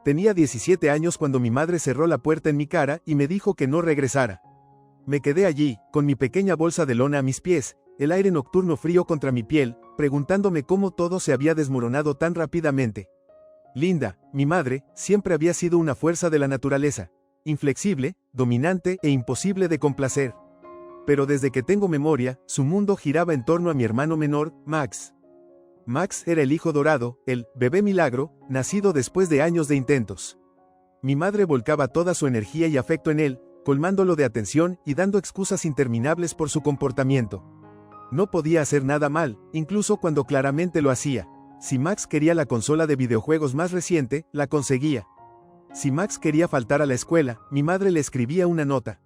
Tenía 17 años cuando mi madre cerró la puerta en mi cara y me dijo que no regresara. Me quedé allí, con mi pequeña bolsa de lona a mis pies, el aire nocturno frío contra mi piel, preguntándome cómo todo se había desmoronado tan rápidamente. Linda, mi madre, siempre había sido una fuerza de la naturaleza, inflexible, dominante e imposible de complacer. Pero desde que tengo memoria, su mundo giraba en torno a mi hermano menor, Max. Max era el hijo dorado, el bebé milagro, nacido después de años de intentos. Mi madre volcaba toda su energía y afecto en él, colmándolo de atención y dando excusas interminables por su comportamiento. No podía hacer nada mal, incluso cuando claramente lo hacía. Si Max quería la consola de videojuegos más reciente, la conseguía. Si Max quería faltar a la escuela, mi madre le escribía una nota.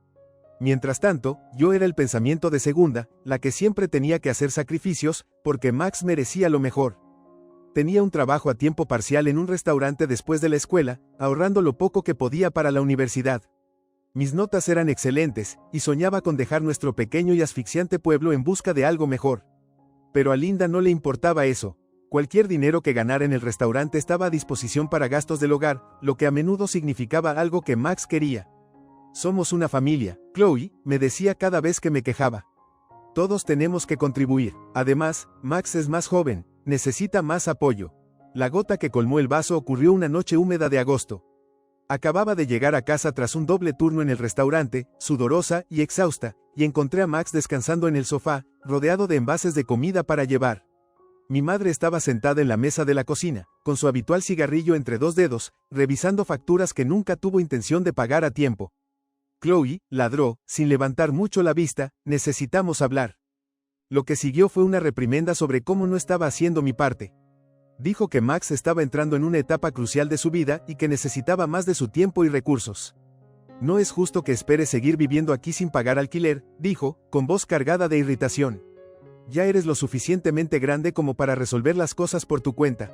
Mientras tanto, yo era el pensamiento de segunda, la que siempre tenía que hacer sacrificios, porque Max merecía lo mejor. Tenía un trabajo a tiempo parcial en un restaurante después de la escuela, ahorrando lo poco que podía para la universidad. Mis notas eran excelentes, y soñaba con dejar nuestro pequeño y asfixiante pueblo en busca de algo mejor. Pero a Linda no le importaba eso. Cualquier dinero que ganara en el restaurante estaba a disposición para gastos del hogar, lo que a menudo significaba algo que Max quería. Somos una familia, Chloe, me decía cada vez que me quejaba. Todos tenemos que contribuir. Además, Max es más joven, necesita más apoyo. La gota que colmó el vaso ocurrió una noche húmeda de agosto. Acababa de llegar a casa tras un doble turno en el restaurante, sudorosa y exhausta, y encontré a Max descansando en el sofá, rodeado de envases de comida para llevar. Mi madre estaba sentada en la mesa de la cocina, con su habitual cigarrillo entre dos dedos, revisando facturas que nunca tuvo intención de pagar a tiempo. Chloe, ladró, sin levantar mucho la vista, necesitamos hablar. Lo que siguió fue una reprimenda sobre cómo no estaba haciendo mi parte. Dijo que Max estaba entrando en una etapa crucial de su vida y que necesitaba más de su tiempo y recursos. No es justo que espere seguir viviendo aquí sin pagar alquiler, dijo, con voz cargada de irritación. Ya eres lo suficientemente grande como para resolver las cosas por tu cuenta.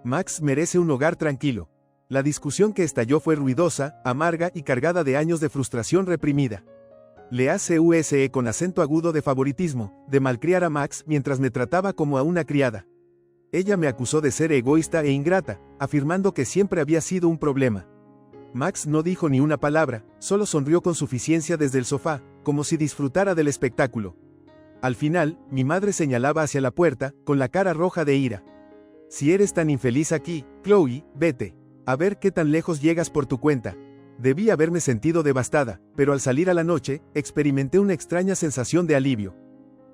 Max merece un hogar tranquilo. La discusión que estalló fue ruidosa, amarga y cargada de años de frustración reprimida. Le hace USE con acento agudo de favoritismo, de malcriar a Max mientras me trataba como a una criada. Ella me acusó de ser egoísta e ingrata, afirmando que siempre había sido un problema. Max no dijo ni una palabra, solo sonrió con suficiencia desde el sofá, como si disfrutara del espectáculo. Al final, mi madre señalaba hacia la puerta, con la cara roja de ira. Si eres tan infeliz aquí, Chloe, vete. A ver qué tan lejos llegas por tu cuenta. Debí haberme sentido devastada, pero al salir a la noche, experimenté una extraña sensación de alivio.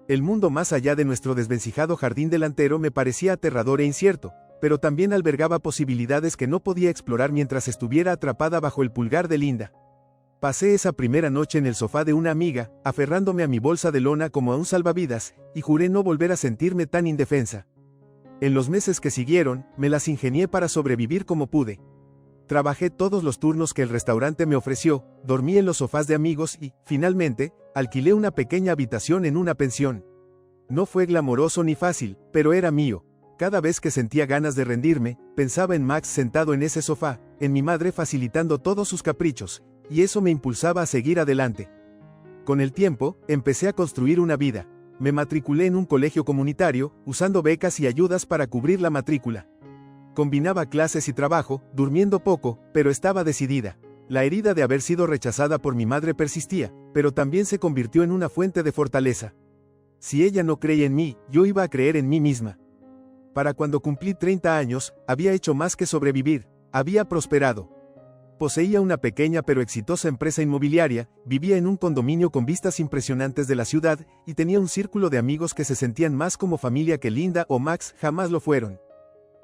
El mundo más allá de nuestro desvencijado jardín delantero me parecía aterrador e incierto, pero también albergaba posibilidades que no podía explorar mientras estuviera atrapada bajo el pulgar de Linda. Pasé esa primera noche en el sofá de una amiga, aferrándome a mi bolsa de lona como a un salvavidas, y juré no volver a sentirme tan indefensa. En los meses que siguieron, me las ingenié para sobrevivir como pude. Trabajé todos los turnos que el restaurante me ofreció, dormí en los sofás de amigos y, finalmente, alquilé una pequeña habitación en una pensión. No fue glamoroso ni fácil, pero era mío. Cada vez que sentía ganas de rendirme, pensaba en Max sentado en ese sofá, en mi madre facilitando todos sus caprichos, y eso me impulsaba a seguir adelante. Con el tiempo, empecé a construir una vida. Me matriculé en un colegio comunitario, usando becas y ayudas para cubrir la matrícula. Combinaba clases y trabajo, durmiendo poco, pero estaba decidida. La herida de haber sido rechazada por mi madre persistía, pero también se convirtió en una fuente de fortaleza. Si ella no creía en mí, yo iba a creer en mí misma. Para cuando cumplí 30 años, había hecho más que sobrevivir, había prosperado. Poseía una pequeña pero exitosa empresa inmobiliaria, vivía en un condominio con vistas impresionantes de la ciudad, y tenía un círculo de amigos que se sentían más como familia que Linda o Max jamás lo fueron.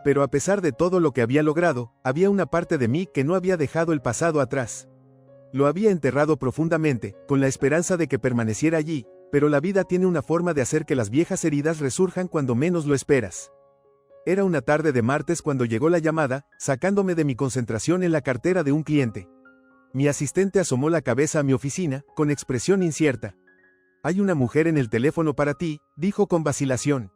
Pero a pesar de todo lo que había logrado, había una parte de mí que no había dejado el pasado atrás. Lo había enterrado profundamente, con la esperanza de que permaneciera allí, pero la vida tiene una forma de hacer que las viejas heridas resurjan cuando menos lo esperas. Era una tarde de martes cuando llegó la llamada, sacándome de mi concentración en la cartera de un cliente. Mi asistente asomó la cabeza a mi oficina, con expresión incierta. «Hay una mujer en el teléfono para ti», dijo con vacilación.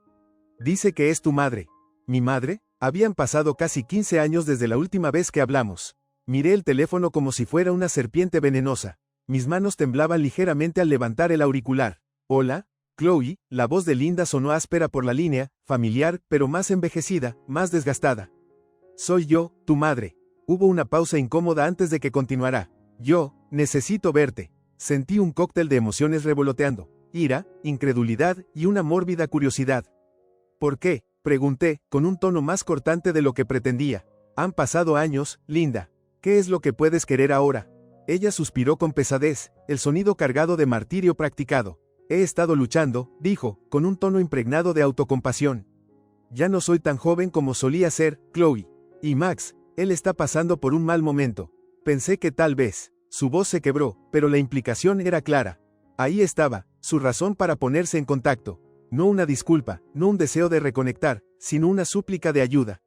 «Dice que es tu madre». ¿Mi madre? Habían pasado casi 15 años desde la última vez que hablamos. Miré el teléfono como si fuera una serpiente venenosa. Mis manos temblaban ligeramente al levantar el auricular. «Hola, Chloe», la voz de Linda sonó áspera por la línea, familiar, pero más envejecida, más desgastada. «Soy yo, tu madre». Hubo una pausa incómoda antes de que continuara. Yo, necesito verte. Sentí un cóctel de emociones revoloteando. Ira, incredulidad y una mórbida curiosidad. ¿Por qué?, pregunté, con un tono más cortante de lo que pretendía. Han pasado años, Linda. ¿Qué es lo que puedes querer ahora? Ella suspiró con pesadez, el sonido cargado de martirio practicado. He estado luchando, dijo, con un tono impregnado de autocompasión. Ya no soy tan joven como solía ser, Chloe. Y Max, él está pasando por un mal momento. Pensé que tal vez. Su voz se quebró, pero la implicación era clara. Ahí estaba, su razón para ponerse en contacto. No una disculpa, no un deseo de reconectar, sino una súplica de ayuda.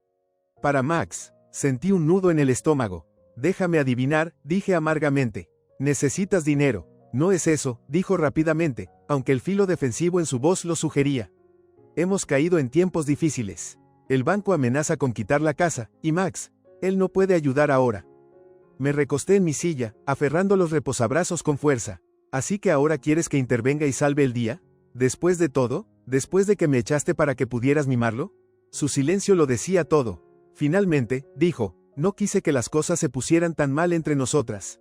Para Max, sentí un nudo en el estómago. Déjame adivinar, dije amargamente. Necesitas dinero. No es eso, dijo rápidamente, aunque el filo defensivo en su voz lo sugería. Hemos caído en tiempos difíciles. El banco amenaza con quitar la casa, y Max, él no puede ayudar ahora. Me recosté en mi silla, aferrando los reposabrazos con fuerza. ¿Así que ahora quieres que intervenga y salve el día? ¿Después de todo? ¿Después de que me echaste para que pudieras mimarlo? Su silencio lo decía todo. Finalmente, dijo, no quise que las cosas se pusieran tan mal entre nosotras.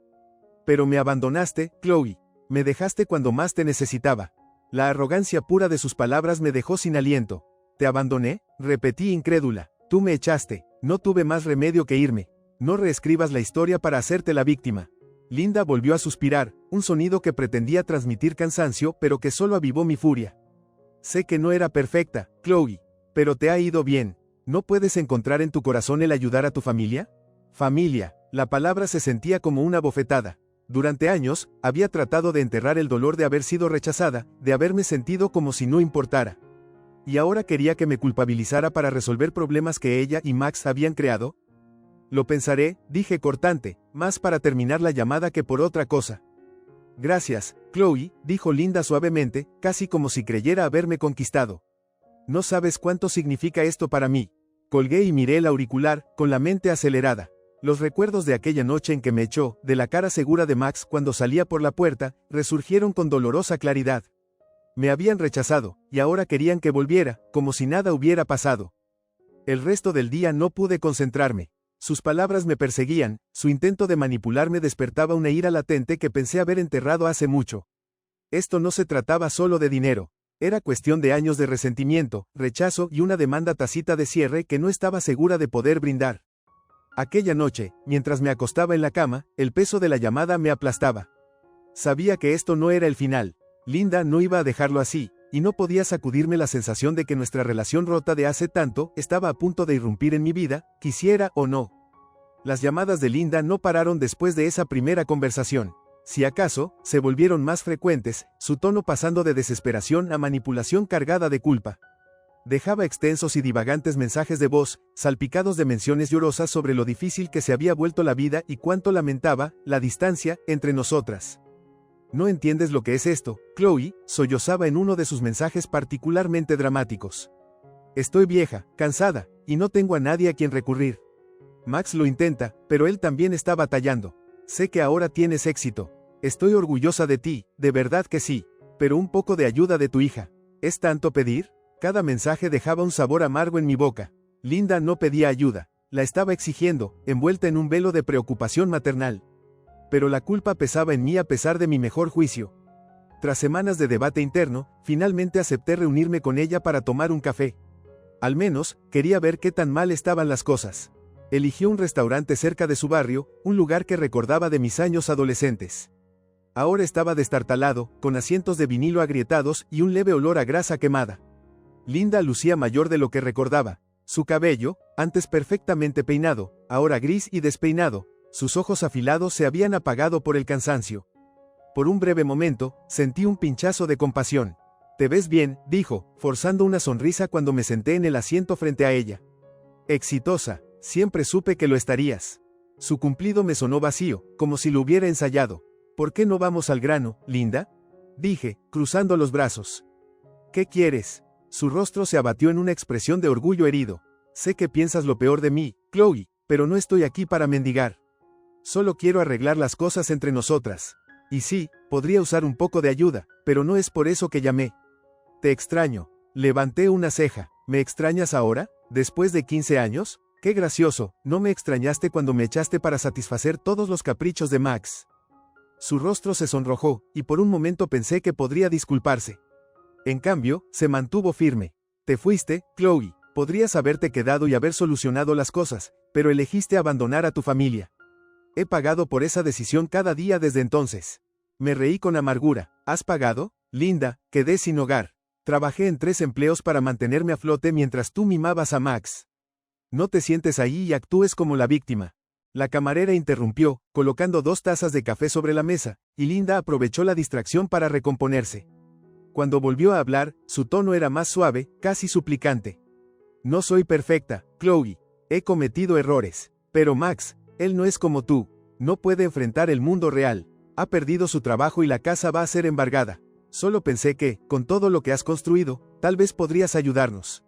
Pero me abandonaste, Chloe. Me dejaste cuando más te necesitaba. La arrogancia pura de sus palabras me dejó sin aliento. ¿Te abandoné?, repetí incrédula. Tú me echaste. No tuve más remedio que irme. No reescribas la historia para hacerte la víctima. Linda volvió a suspirar, un sonido que pretendía transmitir cansancio pero que solo avivó mi furia. Sé que no era perfecta, Chloe, pero te ha ido bien. ¿No puedes encontrar en tu corazón el ayudar a tu familia? Familia, la palabra se sentía como una bofetada. Durante años, había tratado de enterrar el dolor de haber sido rechazada, de haberme sentido como si no importara. ¿Y ahora quería que me culpabilizara para resolver problemas que ella y Max habían creado? Lo pensaré, dije cortante, más para terminar la llamada que por otra cosa. Gracias, Chloe, dijo Linda suavemente, casi como si creyera haberme conquistado. No sabes cuánto significa esto para mí. Colgué y miré el auricular, con la mente acelerada. Los recuerdos de aquella noche en que me echó, de la cara segura de Max cuando salía por la puerta, resurgieron con dolorosa claridad. Me habían rechazado, y ahora querían que volviera, como si nada hubiera pasado. El resto del día no pude concentrarme. Sus palabras me perseguían, su intento de manipularme despertaba una ira latente que pensé haber enterrado hace mucho. Esto no se trataba solo de dinero. Era cuestión de años de resentimiento, rechazo y una demanda tácita de cierre que no estaba segura de poder brindar. Aquella noche, mientras me acostaba en la cama, el peso de la llamada me aplastaba. Sabía que esto no era el final. Linda no iba a dejarlo así, y no podía sacudirme la sensación de que nuestra relación rota de hace tanto estaba a punto de irrumpir en mi vida, quisiera o no. Las llamadas de Linda no pararon después de esa primera conversación. Si acaso, se volvieron más frecuentes, su tono pasando de desesperación a manipulación cargada de culpa. Dejaba extensos y divagantes mensajes de voz, salpicados de menciones llorosas sobre lo difícil que se había vuelto la vida y cuánto lamentaba la distancia entre nosotras. No entiendes lo que es esto, Chloe, sollozaba en uno de sus mensajes particularmente dramáticos. Estoy vieja, cansada, y no tengo a nadie a quien recurrir. Max lo intenta, pero él también está batallando. Sé que ahora tienes éxito. Estoy orgullosa de ti, de verdad que sí, pero un poco de ayuda de tu hija. ¿Es tanto pedir? Cada mensaje dejaba un sabor amargo en mi boca. Linda no pedía ayuda, la estaba exigiendo, envuelta en un velo de preocupación maternal. Pero la culpa pesaba en mí a pesar de mi mejor juicio. Tras semanas de debate interno, finalmente acepté reunirme con ella para tomar un café. Al menos, quería ver qué tan mal estaban las cosas. Eligió un restaurante cerca de su barrio, un lugar que recordaba de mis años adolescentes. Ahora estaba destartalado, con asientos de vinilo agrietados y un leve olor a grasa quemada. Linda lucía mayor de lo que recordaba. Su cabello, antes perfectamente peinado, ahora gris y despeinado, sus ojos afilados se habían apagado por el cansancio. Por un breve momento, sentí un pinchazo de compasión. «Te ves bien», dijo, forzando una sonrisa cuando me senté en el asiento frente a ella. «Exitosa, siempre supe que lo estarías». Su cumplido me sonó vacío, como si lo hubiera ensayado. «¿Por qué no vamos al grano, Linda?», dije, cruzando los brazos. «¿Qué quieres?». Su rostro se abatió en una expresión de orgullo herido. «Sé que piensas lo peor de mí, Chloe, pero no estoy aquí para mendigar. Solo quiero arreglar las cosas entre nosotras. Y sí, podría usar un poco de ayuda, pero no es por eso que llamé». «Te extraño». Levanté una ceja. «¿Me extrañas ahora, después de 15 años? Qué gracioso, no me extrañaste cuando me echaste para satisfacer todos los caprichos de Max. Su rostro se sonrojó, y por un momento pensé que podría disculparse. En cambio, se mantuvo firme. Te fuiste, Chloe. Podrías haberte quedado y haber solucionado las cosas, pero elegiste abandonar a tu familia. He pagado por esa decisión cada día desde entonces. Me reí con amargura. ¿Has pagado? Linda, quedé sin hogar. Trabajé en 3 empleos para mantenerme a flote mientras tú mimabas a Max. No te sientes ahí y actúes como la víctima. La camarera interrumpió, colocando 2 tazas de café sobre la mesa, y Linda aprovechó la distracción para recomponerse. Cuando volvió a hablar, su tono era más suave, casi suplicante. No soy perfecta, Chloe. He cometido errores. Pero Max, él no es como tú. No puede enfrentar el mundo real. Ha perdido su trabajo y la casa va a ser embargada. Solo pensé que, con todo lo que has construido, tal vez podrías ayudarnos.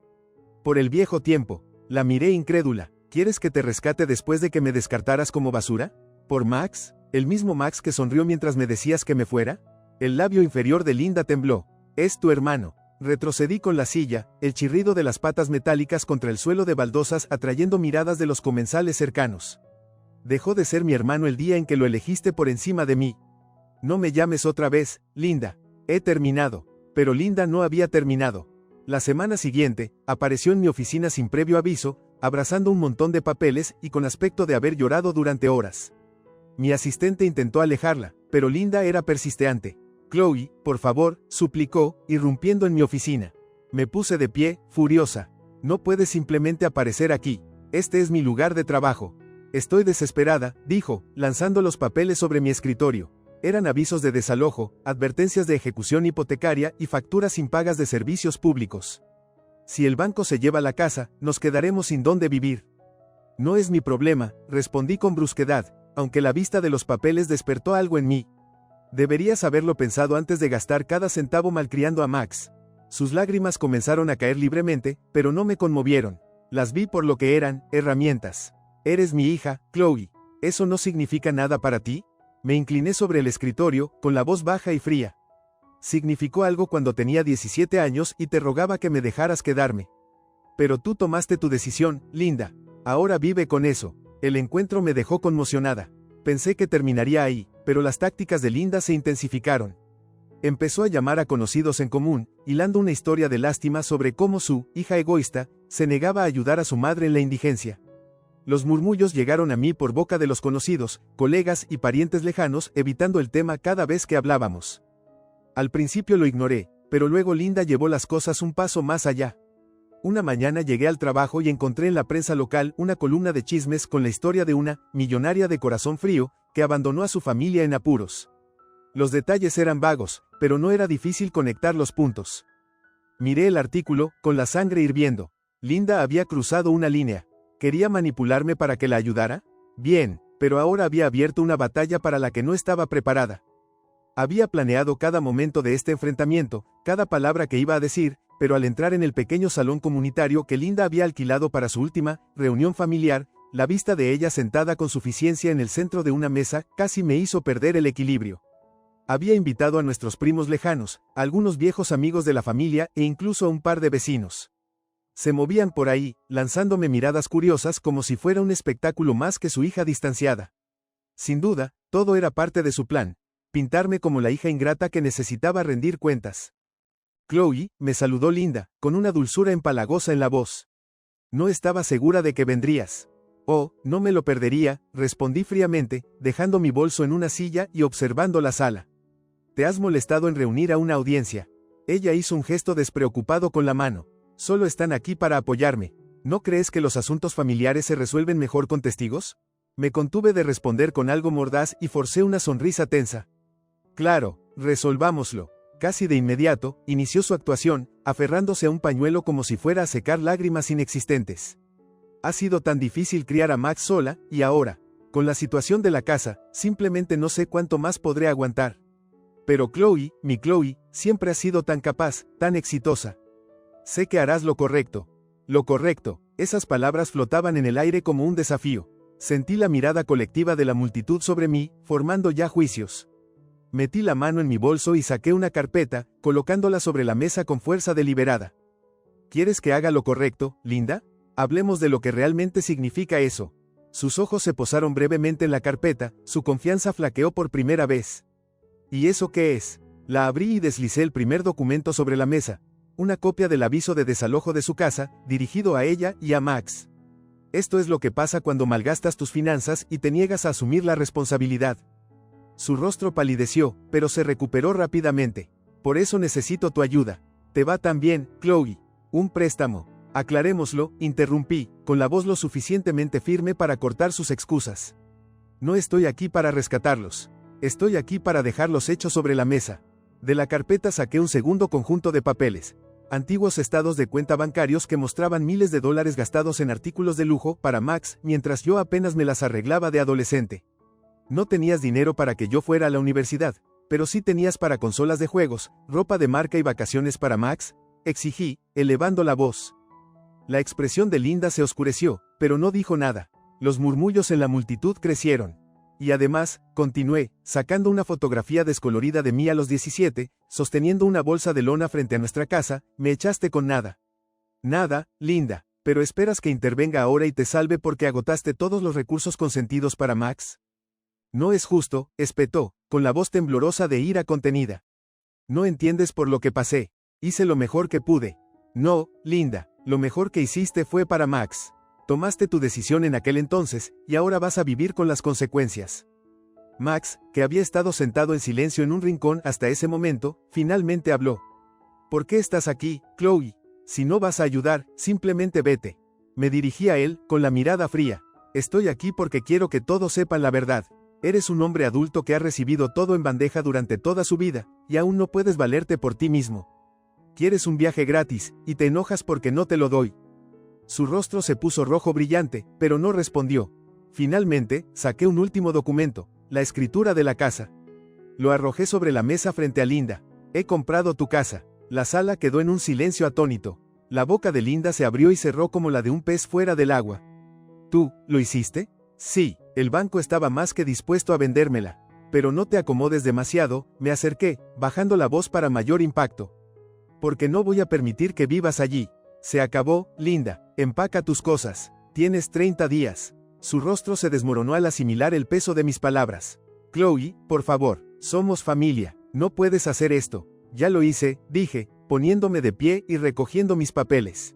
Por el viejo tiempo. La miré incrédula. ¿Quieres que te rescate después de que me descartaras como basura? ¿Por Max? ¿El mismo Max que sonrió mientras me decías que me fuera? El labio inferior de Linda tembló. Es tu hermano. Retrocedí con la silla, el chirrido de las patas metálicas contra el suelo de baldosas atrayendo miradas de los comensales cercanos. Dejó de ser mi hermano el día en que lo elegiste por encima de mí. No me llames otra vez, Linda. He terminado. Pero Linda no había terminado. La semana siguiente, apareció en mi oficina sin previo aviso, abrazando un montón de papeles y con aspecto de haber llorado durante horas. Mi asistente intentó alejarla, pero Linda era persistente. Chloe, por favor, suplicó, irrumpiendo en mi oficina. Me puse de pie, furiosa. No puedes simplemente aparecer aquí. Este es mi lugar de trabajo. Estoy desesperada, dijo, lanzando los papeles sobre mi escritorio. Eran avisos de desalojo, advertencias de ejecución hipotecaria y facturas impagas de servicios públicos. Si el banco se lleva la casa, nos quedaremos sin dónde vivir. No es mi problema, respondí con brusquedad, aunque la vista de los papeles despertó algo en mí. Deberías haberlo pensado antes de gastar cada centavo malcriando a Max. Sus lágrimas comenzaron a caer libremente, pero no me conmovieron. Las vi por lo que eran, herramientas. Eres mi hija, Chloe. ¿Eso no significa nada para ti? Me incliné sobre el escritorio, con la voz baja y fría. Significó algo cuando tenía 17 años y te rogaba que me dejaras quedarme. Pero tú tomaste tu decisión, Linda. Ahora vive con eso. El encuentro me dejó conmocionada. Pensé que terminaría ahí, pero las tácticas de Linda se intensificaron. Empezó a llamar a conocidos en común, hilando una historia de lástima sobre cómo su hija egoísta se negaba a ayudar a su madre en la indigencia. Los murmullos llegaron a mí por boca de los conocidos, colegas y parientes lejanos, evitando el tema cada vez que hablábamos. Al principio lo ignoré, pero luego Linda llevó las cosas un paso más allá. Una mañana llegué al trabajo y encontré en la prensa local una columna de chismes con la historia de una millonaria de corazón frío que abandonó a su familia en apuros. Los detalles eran vagos, pero no era difícil conectar los puntos. Miré el artículo, con la sangre hirviendo. Linda había cruzado una línea. ¿Quería manipularme para que la ayudara? Bien, pero ahora había abierto una batalla para la que no estaba preparada. Había planeado cada momento de este enfrentamiento, cada palabra que iba a decir, pero al entrar en el pequeño salón comunitario que Linda había alquilado para su última reunión familiar, la vista de ella sentada con suficiencia en el centro de una mesa casi me hizo perder el equilibrio. Había invitado a nuestros primos lejanos, a algunos viejos amigos de la familia e incluso a un par de vecinos. Se movían por ahí, lanzándome miradas curiosas como si fuera un espectáculo más que su hija distanciada. Sin duda, todo era parte de su plan, pintarme como la hija ingrata que necesitaba rendir cuentas. Chloe, me saludó Linda, con una dulzura empalagosa en la voz. No estaba segura de que vendrías. Oh, no me lo perdería, respondí fríamente, dejando mi bolso en una silla y observando la sala. Te has molestado en reunir a una audiencia. Ella hizo un gesto despreocupado con la mano. Solo están aquí para apoyarme. ¿No crees que los asuntos familiares se resuelven mejor con testigos? Me contuve de responder con algo mordaz y forcé una sonrisa tensa. Claro, resolvámoslo. Casi de inmediato, inició su actuación, aferrándose a un pañuelo como si fuera a secar lágrimas inexistentes. Ha sido tan difícil criar a Max sola, y ahora, con la situación de la casa, simplemente no sé cuánto más podré aguantar. Pero Chloe, mi Chloe, siempre ha sido tan capaz, tan exitosa. Sé que harás lo correcto. Lo correcto, esas palabras flotaban en el aire como un desafío. Sentí la mirada colectiva de la multitud sobre mí, formando ya juicios. Metí la mano en mi bolso y saqué una carpeta, colocándola sobre la mesa con fuerza deliberada. ¿Quieres que haga lo correcto, Linda? Hablemos de lo que realmente significa eso. Sus ojos se posaron brevemente en la carpeta, su confianza flaqueó por primera vez. ¿Y eso qué es? La abrí y deslicé el primer documento sobre la mesa. Una copia del aviso de desalojo de su casa, dirigido a ella y a Max. Esto es lo que pasa cuando malgastas tus finanzas y te niegas a asumir la responsabilidad. Su rostro palideció, pero se recuperó rápidamente. Por eso necesito tu ayuda. Te va tan bien, Chloe. Un préstamo. Aclarémoslo, interrumpí, con la voz lo suficientemente firme para cortar sus excusas. No estoy aquí para rescatarlos. Estoy aquí para dejar los hechos sobre la mesa. De la carpeta saqué un segundo conjunto de papeles. Antiguos estados de cuenta bancarios que mostraban miles de dólares gastados en artículos de lujo para Max mientras yo apenas me las arreglaba de adolescente. No tenías dinero para que yo fuera a la universidad, pero sí tenías para consolas de juegos, ropa de marca y vacaciones para Max, exigí, elevando la voz. La expresión de Linda se oscureció, pero no dijo nada. Los murmullos en la multitud crecieron. Y además, continué, sacando una fotografía descolorida de mí a los 17, sosteniendo una bolsa de lona frente a nuestra casa, me echaste con nada. Nada, Linda, pero esperas que intervenga ahora y te salve porque agotaste todos los recursos consentidos para Max. No es justo, espetó, con la voz temblorosa de ira contenida. No entiendes por lo que pasé. Hice lo mejor que pude. No, Linda, lo mejor que hiciste fue para Max. Tomaste tu decisión en aquel entonces, y ahora vas a vivir con las consecuencias. Max, que había estado sentado en silencio en un rincón hasta ese momento, finalmente habló. ¿Por qué estás aquí, Chloe? Si no vas a ayudar, simplemente vete. Me dirigí a él, con la mirada fría. Estoy aquí porque quiero que todos sepan la verdad. Eres un hombre adulto que ha recibido todo en bandeja durante toda su vida, y aún no puedes valerte por ti mismo. Quieres un viaje gratis, y te enojas porque no te lo doy. Su rostro se puso rojo brillante, pero no respondió. Finalmente, saqué un último documento, la escritura de la casa. Lo arrojé sobre la mesa frente a Linda. He comprado tu casa. La sala quedó en un silencio atónito. La boca de Linda se abrió y cerró como la de un pez fuera del agua. ¿Tú, lo hiciste? Sí, el banco estaba más que dispuesto a vendérmela. Pero no te acomodes demasiado, me acerqué, bajando la voz para mayor impacto. Porque no voy a permitir que vivas allí. Se acabó, Linda, empaca tus cosas. Tienes 30 días. Su rostro se desmoronó al asimilar el peso de mis palabras. Chloe, por favor, somos familia, no puedes hacer esto. Ya lo hice, dije, poniéndome de pie y recogiendo mis papeles.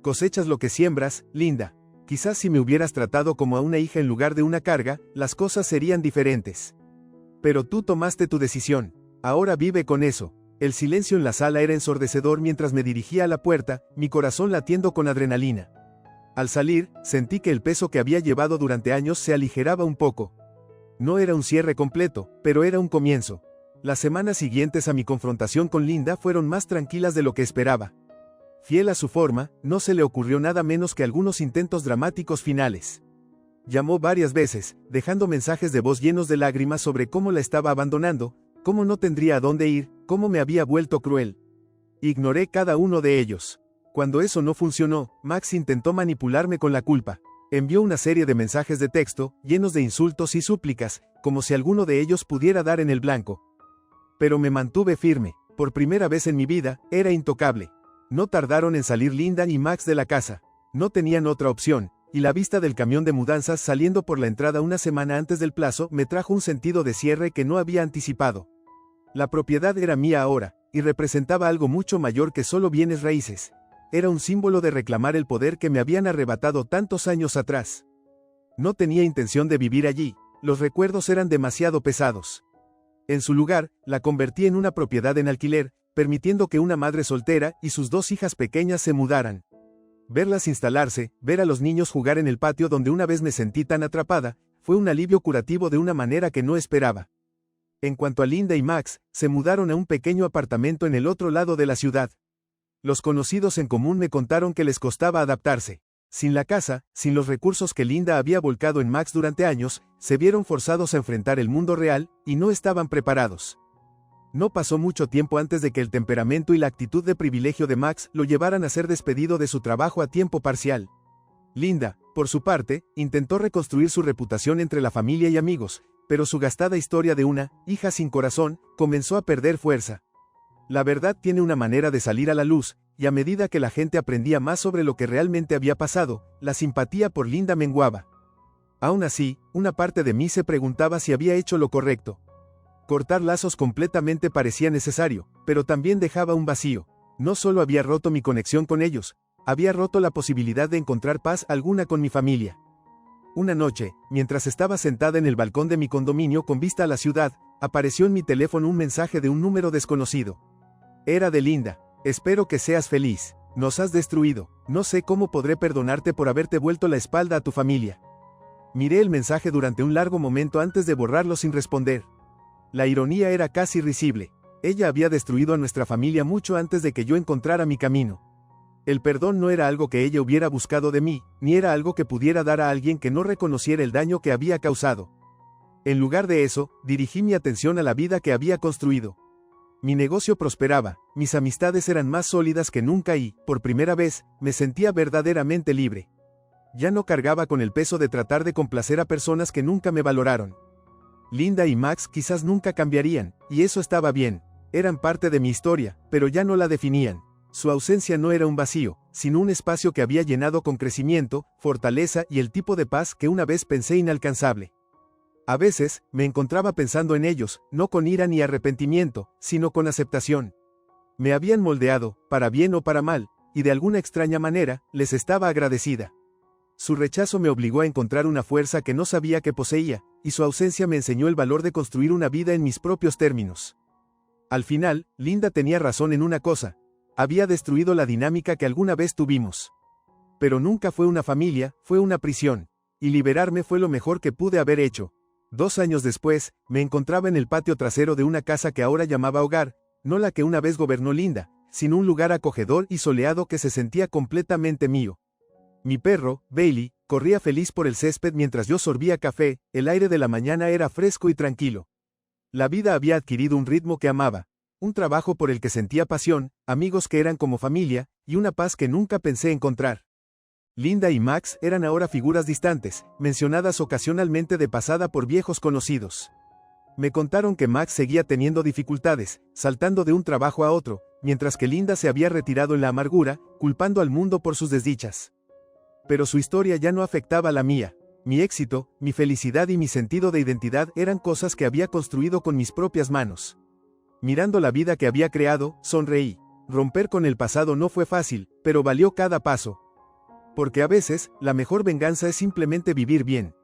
Cosechas lo que siembras, Linda. Quizás si me hubieras tratado como a una hija en lugar de una carga, las cosas serían diferentes. Pero tú tomaste tu decisión. Ahora vive con eso. El silencio en la sala era ensordecedor mientras me dirigía a la puerta, mi corazón latiendo con adrenalina. Al salir, sentí que el peso que había llevado durante años se aligeraba un poco. No era un cierre completo, pero era un comienzo. Las semanas siguientes a mi confrontación con Linda fueron más tranquilas de lo que esperaba. Fiel a su forma, no se le ocurrió nada menos que algunos intentos dramáticos finales. Llamó varias veces, dejando mensajes de voz llenos de lágrimas sobre cómo la estaba abandonando, cómo no tendría a dónde ir, cómo me había vuelto cruel. Ignoré cada uno de ellos. Cuando eso no funcionó, Max intentó manipularme con la culpa. Envió una serie de mensajes de texto, llenos de insultos y súplicas, como si alguno de ellos pudiera dar en el blanco. Pero me mantuve firme. Por primera vez en mi vida, era intocable. No tardaron en salir Linda y Max de la casa. No tenían otra opción, y la vista del camión de mudanzas saliendo por la entrada una semana antes del plazo me trajo un sentido de cierre que no había anticipado. La propiedad era mía ahora, y representaba algo mucho mayor que solo bienes raíces. Era un símbolo de reclamar el poder que me habían arrebatado tantos años atrás. No tenía intención de vivir allí, los recuerdos eran demasiado pesados. En su lugar, la convertí en una propiedad en alquiler, permitiendo que una madre soltera y sus 2 hijas pequeñas se mudaran. Verlas instalarse, ver a los niños jugar en el patio donde una vez me sentí tan atrapada, fue un alivio curativo de una manera que no esperaba. En cuanto a Linda y Max, se mudaron a un pequeño apartamento en el otro lado de la ciudad. Los conocidos en común me contaron que les costaba adaptarse. Sin la casa, sin los recursos que Linda había volcado en Max durante años, se vieron forzados a enfrentar el mundo real, y no estaban preparados. No pasó mucho tiempo antes de que el temperamento y la actitud de privilegio de Max lo llevaran a ser despedido de su trabajo a tiempo parcial. Linda, por su parte, intentó reconstruir su reputación entre la familia y amigos, pero su gastada historia de una hija sin corazón comenzó a perder fuerza. La verdad tiene una manera de salir a la luz, y a medida que la gente aprendía más sobre lo que realmente había pasado, la simpatía por Linda menguaba. Aún así, una parte de mí se preguntaba si había hecho lo correcto. Cortar lazos completamente parecía necesario, pero también dejaba un vacío. No solo había roto mi conexión con ellos, había roto la posibilidad de encontrar paz alguna con mi familia. Una noche, mientras estaba sentada en el balcón de mi condominio con vista a la ciudad, apareció en mi teléfono un mensaje de un número desconocido. Era de Linda. Espero que seas feliz. Nos has destruido. No sé cómo podré perdonarte por haberte vuelto la espalda a tu familia. Miré el mensaje durante un largo momento antes de borrarlo sin responder. La ironía era casi risible. Ella había destruido a nuestra familia mucho antes de que yo encontrara mi camino. El perdón no era algo que ella hubiera buscado de mí, ni era algo que pudiera dar a alguien que no reconociera el daño que había causado. En lugar de eso, dirigí mi atención a la vida que había construido. Mi negocio prosperaba, mis amistades eran más sólidas que nunca y, por primera vez, me sentía verdaderamente libre. Ya no cargaba con el peso de tratar de complacer a personas que nunca me valoraron. Linda y Max quizás nunca cambiarían, y eso estaba bien. Eran parte de mi historia, pero ya no la definían. Su ausencia no era un vacío, sino un espacio que había llenado con crecimiento, fortaleza y el tipo de paz que una vez pensé inalcanzable. A veces, me encontraba pensando en ellos, no con ira ni arrepentimiento, sino con aceptación. Me habían moldeado, para bien o para mal, y de alguna extraña manera, les estaba agradecida. Su rechazo me obligó a encontrar una fuerza que no sabía que poseía, y su ausencia me enseñó el valor de construir una vida en mis propios términos. Al final, Linda tenía razón en una cosa. Había destruido la dinámica que alguna vez tuvimos. Pero nunca fue una familia, fue una prisión. Y liberarme fue lo mejor que pude haber hecho. 2 años después, me encontraba en el patio trasero de una casa que ahora llamaba hogar, no la que una vez gobernó Linda, sino un lugar acogedor y soleado que se sentía completamente mío. Mi perro, Bailey, corría feliz por el césped mientras yo sorbía café, el aire de la mañana era fresco y tranquilo. La vida había adquirido un ritmo que amaba, un trabajo por el que sentía pasión, amigos que eran como familia, y una paz que nunca pensé encontrar. Linda y Max eran ahora figuras distantes, mencionadas ocasionalmente de pasada por viejos conocidos. Me contaron que Max seguía teniendo dificultades, saltando de un trabajo a otro, mientras que Linda se había retirado en la amargura, culpando al mundo por sus desdichas. Pero su historia ya no afectaba a la mía. Mi éxito, mi felicidad y mi sentido de identidad eran cosas que había construido con mis propias manos. Mirando la vida que había creado, sonreí. Romper con el pasado no fue fácil, pero valió cada paso. Porque a veces, la mejor venganza es simplemente vivir bien.